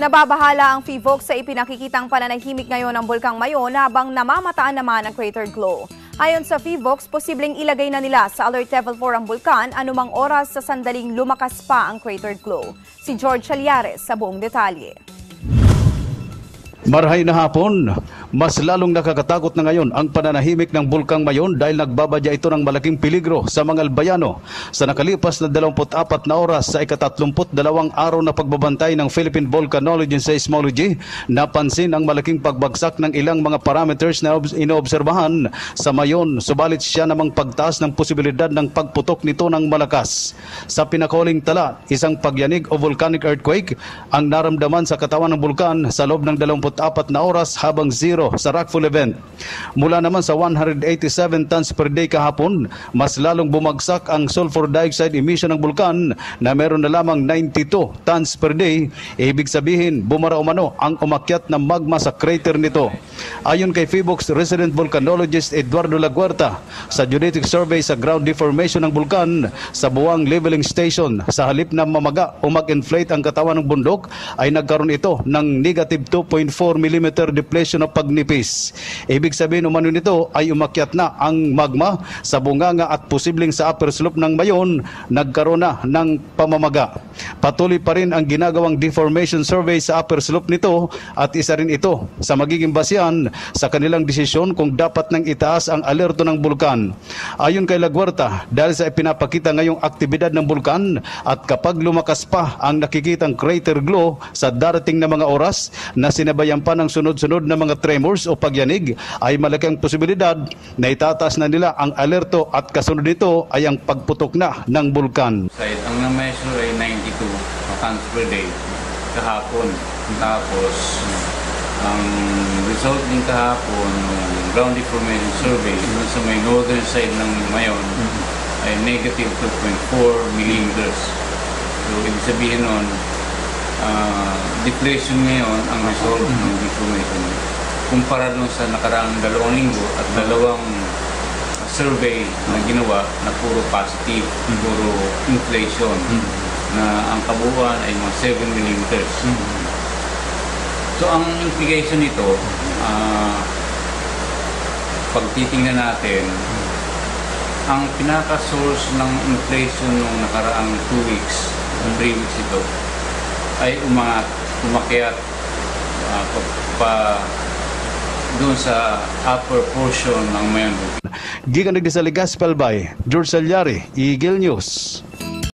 Nababahala ang PHIVOLCS sa ipinakikitang pananahimik ngayon ng Bulkang Mayon habang namamataan naman ang crater glow. Ayon sa PHIVOLCS, posibleng ilagay na nila sa Alert Level 4 ang bulkan anumang oras sa sandaling lumakas pa ang crater glow. Si George Chalyares sa buong detalye. Marhay na hapon, mas lalong nakakatakot na ngayon ang pananahimik ng Bulkang Mayon dahil nagbabadya ito ng malaking peligro sa mga albayano. Sa nakalipas na 24 na oras sa ika-32 araw na pagbabantay ng Philippine Volcanology and Seismology, napansin ang malaking pagbagsak ng ilang mga parameters na inoobserbahan sa Mayon, subalit siya namang pagtaas ng posibilidad ng pagputok nito ng malakas. Sa pinakahuling tala, isang pagyanig o volcanic earthquake ang naramdaman sa katawan ng bulkan sa loob ng 24 na oras habang zero sa rockfall event. Mula naman sa 187 tons per day kahapon, mas lalong bumagsak ang sulfur dioxide emission ng bulkan na meron na lamang 92 tons per day. Ibig sabihin, bumara umano ang umakyat na magma sa crater nito. Ayon kay PHIVOLCS resident volcanologist Eduardo Laguarta, sa geodetic survey sa ground deformation ng bulkan sa Buwang Leveling Station, sa halip na mamaga o mag-inflate ang katawan ng bundok, ay nagkaroon ito ng negative 2.4 mm depletion of pagnipis. Ibig sabihin umano nito ay umakyat na ang magma sa bunganga at posibleng sa upper slope ng Mayon nagkaroon na ng pamamaga. Patuloy pa rin ang ginagawang deformation survey sa upper slope nito at isa rin ito sa magiging basihan sa kanilang desisyon kung dapat nang itaas ang alerto ng bulkan. Ayon kay Laguarta, dahil sa ipinapakita ngayong aktibidad ng bulkan at kapag lumakas pa ang nakikitang crater glow sa darating na mga oras na sinabayan pa ng sunod-sunod na mga tremors o pagyanig, ay malaki ang posibilidad na itataas na nila ang alerto at kasunod nito ay ang pagputok na ng bulkan. Ang na-measure ay 92 tons per day kahapon. Tapos ang result din kahapon ng ground deformation survey sa may northern side ng Mayon ay negative 2.4 millimeters. So ibig sabihin nun, depletion ngayon ang result ng deformation kumpara dun sa nakaraang 2 linggo at 2 survey na ginawa na puro positive, puro inflation na ang kabuuan ay mga 7 millimeters. So ang implication nito, pag titingnan natin, ang pinaka-source ng inflation nung nakaraang 2 weeks, 3 weeks ito, ay umakyat pa doon sa upper portion ng Mayon. Gikan nagdisali Gospel by George Chalyares, Eagle News.